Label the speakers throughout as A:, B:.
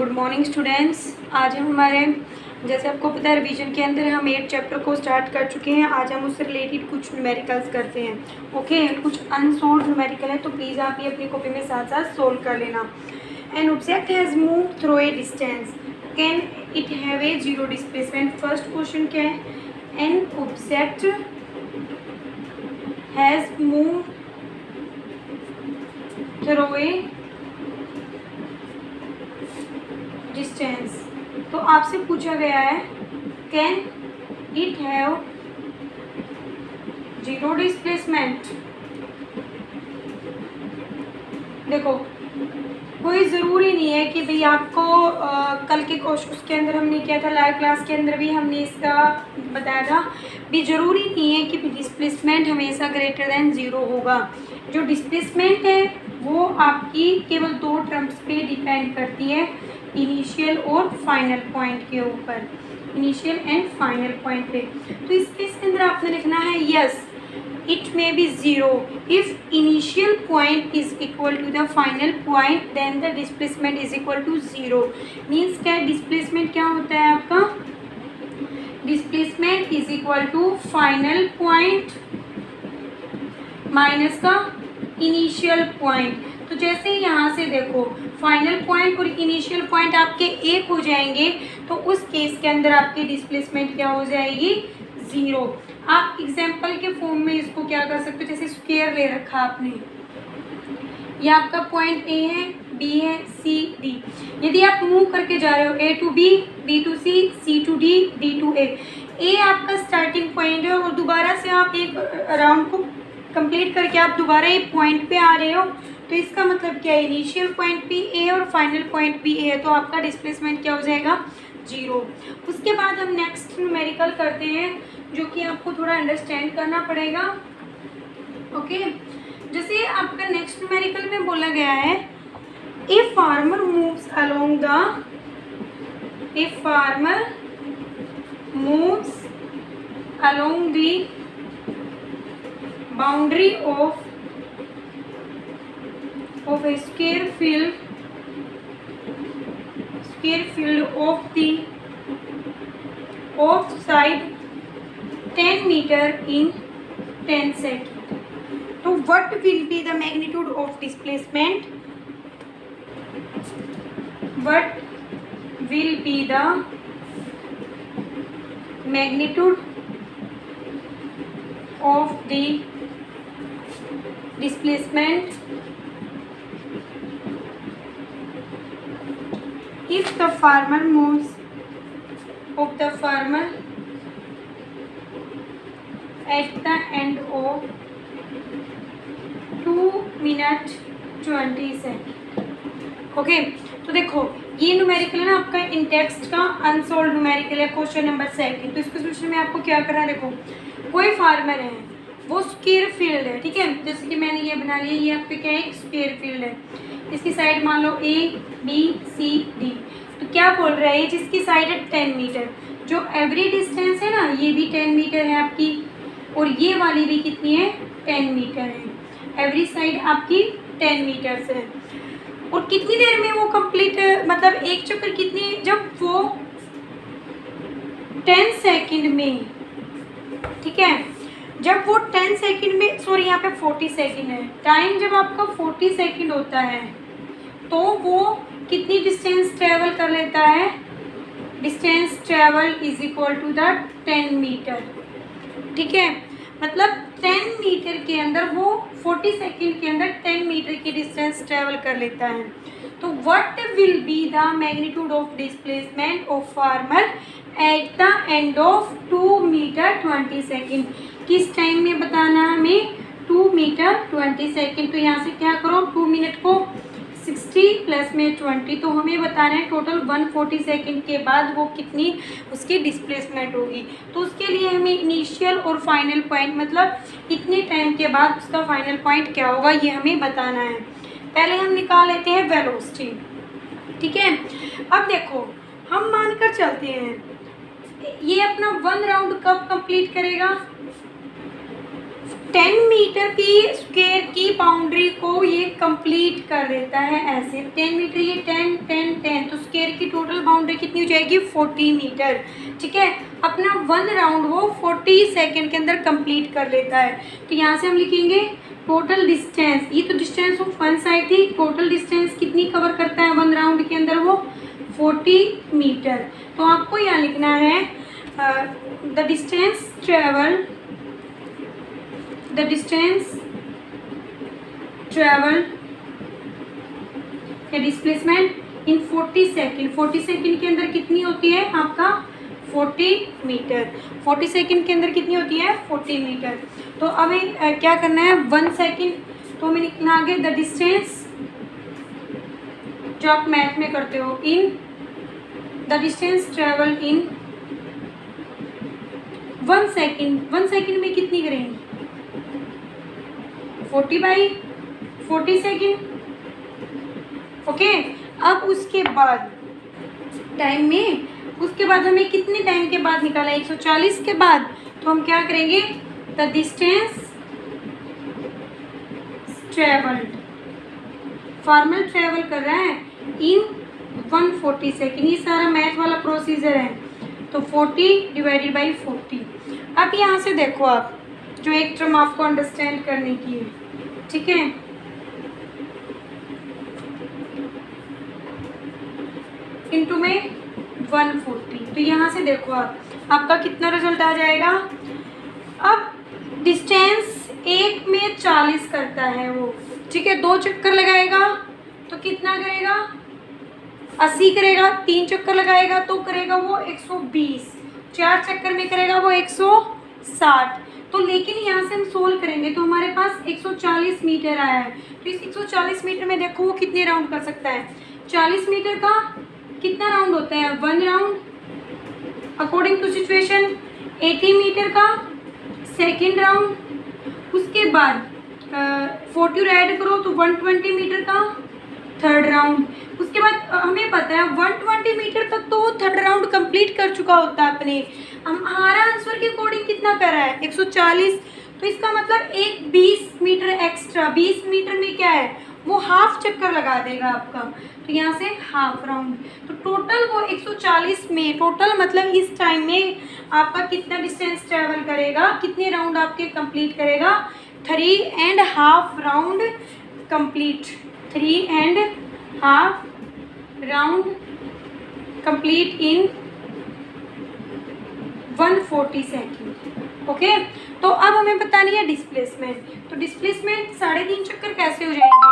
A: Good morning students. आज हम हमारे जैसे आपको पता है रिवीजन के अंदर हम 8 चैप्टर को स्टार्ट कर चुके हैं। आज हम उससे रिलेटेड कुछ न्यूमेरिकल्स करते हैं। ओके, कुछ अनसोल्व न्यूमेरिकल है तो प्लीज़ आप ये अपनी कॉपी में साथ साथ सोल्व कर लेना। An object has move through a distance, can it have a zero displacement. First question क्या है? An object has move through a distance, तो आपसे पूछा गया है can it have zero displacement. देखो, कोई ज़रूरी नहीं है कि भाई आपको कल के क्वेश्चन के अंदर हमने किया था, लाइव क्लास के अंदर भी हमने इसका बताया था भी ज़रूरी नहीं है कि डिस्प्लेसमेंट हमेशा ग्रेटर दैन ज़ीरो होगा। जो डिस्प्लेसमेंट है वो आपकी केवल दो टर्म्स पे डिपेंड करती है, इनिशियल और फाइनल पॉइंट के ऊपर, इनिशियल एंड फाइनल पॉइंट पे। तो इस केस के अंदर आपने लिखना है yes it may be zero if initial point is equal to the final point, then the displacement is equal to zero। Means क्या, डिस्प्लेसमेंट क्या होता है आपका? Displacement is equal to final point minus का इनिशियल पॉइंट। तो जैसे यहाँ से देखो फाइनल पॉइंट और इनिशियल पॉइंट आपके एक हो जाएंगे, तो उस केस के अंदर आपकी डिस्प्लेसमेंट क्या हो जाएगी? ज़ीरो। आप एग्जाम्पल के फॉर्म में इसको क्या कर सकते हो, जैसे स्क्वायर ले रखा आपने, ये आपका पॉइंट ए है, बी है, सी, डी। यदि आप मूव करके जा रहे हो A to B, B to C, C to D, D to A, A आपका स्टार्टिंग पॉइंट है और दोबारा से आप एक राउंड को कंप्लीट करके आप दोबारा एक पॉइंट पे आ रहे हो, तो इसका मतलब क्या है? इनिशियल पॉइंट भी ए और फाइनल पॉइंट भी ए है, तो आपका डिस्प्लेसमेंट क्या हो जाएगा? जीरो। उसके बाद हम नेक्स्ट न्यूमेरिकल करते हैं जो कि आपको थोड़ा अंडरस्टैंड करना पड़ेगा। ओके, जैसे आपका नेक्स्ट न्यूमेरिकल में बोला गया है a farmer moves along the, a farmer moves along the boundary of a square field of the offside 10 meter in 10 seconds. So what will be the magnitude of displacement? What will be the magnitude of the displacement if the farmer moves of the farmer at the end of 2 minutes 20 second. Okay, तो देखो ये numerical है ना आपका इन text का unsolved numerical है, question number 2। तो इस क्वेश्चन में आपको क्या करना है? देखो, कोई फार्मर है, वो स्क्वायर फील्ड है, ठीक है, जैसे कि मैंने ये बना लिया, ये आपके क्या है? एक स्क्वायर फील्ड है। इसकी साइड मान लो ए, बी, सी, डी। तो क्या बोल रहा है? जिसकी साइड है 10 मीटर, जो एवरी डिस्टेंस है ना, ये भी 10 मीटर है आपकी, और ये वाली भी कितनी है? 10 मीटर है। एवरी साइड आपकी 10 मीटर है। और कितनी देर में वो कंप्लीट, मतलब एक चक्कर कितनी, जब वो 10 सेकंड में, ठीक है, जब वो 10 सेकंड में, सॉरी यहाँ पे 40 सेकंड है, टाइम जब आपका 40 सेकंड होता है तो वो कितनी डिस्टेंस ट्रेवल कर लेता है? Distance travel is equal to the 10 metre, ठीक है, मतलब 10 मीटर के अंदर वो 40 सेकंड के अंदर 10 मीटर की डिस्टेंस ट्रेवल कर लेता है। तो what will be the magnitude of displacement of farmer at the end of 2 metre 20 second. किस टाइम में बताना है हमें? 2 मीटर 20 सेकेंड। तो यहाँ से क्या करो, 2 मिनट को 60 प्लस में 20, तो हमें बताना है टोटल 140 सेकंड के बाद वो कितनी उसकी डिस्प्लेसमेंट होगी। तो उसके लिए हमें इनिशियल और फाइनल पॉइंट, मतलब इतने टाइम के बाद उसका फाइनल पॉइंट क्या होगा, ये हमें बताना है। पहले हम निकाल लेते हैं वेलोसिटी, ठीक है। अब देखो, हम मानकर चलते हैं ये अपना 1 राउंड कब कंप्लीट करेगा? 10 मीटर की स्क्वायर की बाउंड्री को ये कंप्लीट कर देता है ऐसे। 10 मीटर, ये 10 10 10, तो स्क्वायर की टोटल बाउंड्री कितनी हो जाएगी? 40 मीटर। ठीक है, अपना 1 राउंड वो 40 सेकेंड के अंदर कंप्लीट कर लेता है। तो यहाँ से हम लिखेंगे टोटल डिस्टेंस, ये तो डिस्टेंस ऑफ वन साइड थी, टोटल डिस्टेंस कितनी कवर करता है 1 राउंड के अंदर? वो 40 मीटर। तो आपको यहाँ लिखना है द डिस्टेंस ट्रेवल्ड या डिस्प्लेसमेंट इन 40 सेकेंड। 40 सेकेंड के अंदर कितनी होती है आपका? 40 मीटर। 40 सेकेंड के अंदर कितनी होती है? 40 मीटर। तो हमें क्या करना है? 1 सेकेंड, तो हमें लिखना आगे द डिस्टेंस, जो आप मैथ में करते हो, in the distance travel in 1 second. 1 second में कितनी करेंगे? 40/40 सेकेंड। ओके, अब उसके बाद टाइम में, उसके बाद हमें कितने टाइम के बाद निकाला? 140 के बाद। तो हम क्या करेंगे? The distance travelled, farmer travel कर रहा है इन 140 सेकेंड। ये सारा मैथ वाला प्रोसीजर है। तो 40/40। अब यहाँ से देखो आप, जो एक टर्म आपको अंडरस्टैंड करने की है, ठीक है, इनटू में 140। तो यहाँ से देखो आप, आपका कितना रिजल्ट आ जाएगा? अब डिस्टेंस एक में 40 करता है वो, ठीक है, 2 चक्कर लगाएगा तो कितना करेगा? 80 करेगा। 3 चक्कर लगाएगा तो करेगा वो 120। 4 चक्कर में करेगा वो 160। तो लेकिन यहाँ से हम सोल्व करेंगे तो हमारे पास 140 मीटर आया है। तो इस 140 मीटर में देखो वो कितने राउंड कर सकता है? 40 मीटर का कितना राउंड होता है? 1 round. According to situation 80 metre का सेकेंड राउंड। उसके बाद 40 ऐड करो तो 120 मीटर का थर्ड राउंड। उसके बाद हमें पता है 120 मीटर तक तो वो थर्ड राउंड कंप्लीट कर चुका होता है अपने। हमारा आंसर के अकॉर्डिंग कितना कर रहा है? 140। तो इसका मतलब एक 20 मीटर एक्स्ट्रा, 20 मीटर में क्या है? वो हाफ चक्कर लगा देगा आपका। तो यहाँ से हाफ राउंड। तो टोटल वो 140 में, टोटल मतलब इस टाइम में आपका कितना डिस्टेंस ट्रेवल करेगा, कितने राउंड आपके कंप्लीट करेगा? 3.5 round complete. 3.5 round complete in 140 second. Okay, तो अब हमें बतानी है डिस्प्लेसमेंट। तो डिस्प्लेसमेंट 3.5 चक्कर कैसे हो जाएंगे?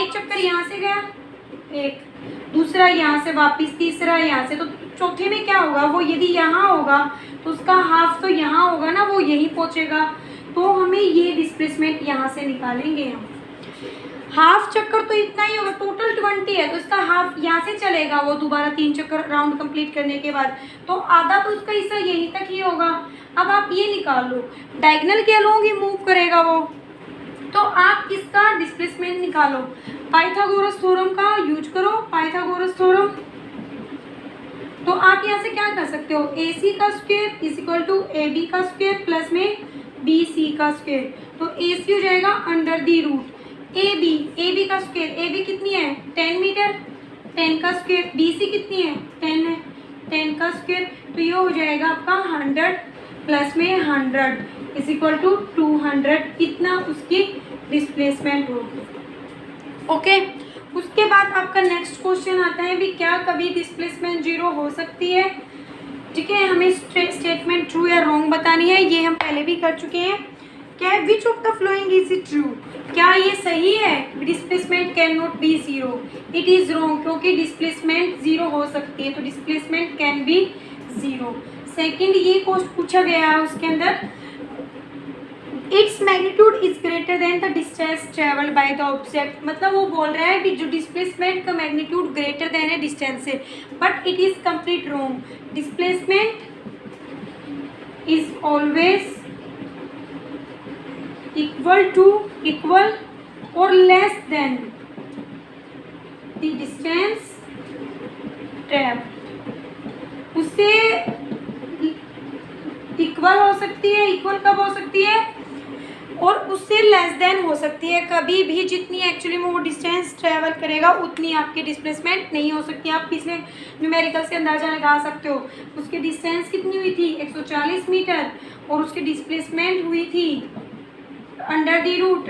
A: एक चक्कर यहाँ से गया, एक दूसरा यहाँ से वापस, तीसरा यहाँ से, तो चौथे में क्या होगा? वो यदि यहाँ होगा तो उसका हाफ तो यहाँ होगा ना, वो यहीं पहुँचेगा। तो हमें ये डिस्प्लेसमेंट यहाँ से निकालेंगे हम। हाफ चक्कर तो इतना ही होगा, टोटल 20 है तो इसका हाफ यहाँ से चलेगा वो दोबारा 3 चक्कर राउंड कंप्लीट करने के बाद, तो आधा तो उसका हिस्सा यहीं तक ही होगा। अब आप ये निकाल लो, डायगोनल के अलोंग ही मूव करेगा वो, तो आप इसका डिस्प्लेसमेंट निकालो। पाइथागोरस थ्योरम का यूज करो, पाइथागोरस थ्योरम। तो आप यहाँ से क्या कर सकते हो? AC का square is equal to AB का स्क्वायर प्लस में BC का स्क्वायर। तो AC हो जाएगा अंडर दी रूट AB का स्क्वायर। AB कितनी है? 10 मीटर, 10 का स्क्वायर। BC कितनी है? 10 है, 10 का स्क्वायर। तो ये हो जाएगा आपका 100 प्लस में 100 इज इक्वल टू 200। इतना उसकी डिस्प्लेसमेंट होगी। ओके, उसके बाद आपका नेक्स्ट क्वेश्चन आता है भी, क्या कभी डिस्प्लेसमेंट 0 हो सकती है? ठीक है, हमें स्टेटमेंट ट्रू या रॉन्ग बतानी है, ये हम पहले भी कर चुके हैं। क्या है? Which of the following is it true? क्या ये सही है? Displacement can not be 0। It is wrong, क्योंकि डिस्प्लेसमेंट 0 हो सकती है, तो डिस्प्लेसमेंट कैन बी 0। सेकेंड, ये क्वेश्चन पूछा गया है उसके अंदर, its magnitude is greater than the distance travelled by the object. मतलब वो बोल रहा है कि जो डिस्प्लेसमेंट का मैग्नीट्यूड ग्रेटर देन है डिस्टेंस से, but it is complete wrong. Displacement is always equal or less than the distance travelled. उससे इक्वल हो सकती है। इक्वल कब हो सकती है? और उससे लेस देन हो सकती है। कभी भी जितनी एक्चुअली में वो डिस्टेंस ट्रेवल करेगा उतनी आपकी डिस्प्लेसमेंट नहीं हो सकती। आप पिछले न्यूमेरिकल से अंदाजा लगा सकते हो। उसकी डिस्टेंस कितनी हुई थी 140 मीटर और उसकी डिस्प्लेसमेंट हुई थी अंडर दी रूट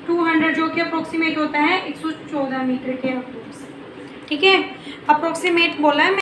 A: 200 जो कि अप्रोक्सीमेट होता है 114 मीटर के अप्रोक्स। ठीक है, अप्रोक्सीमेट बोला है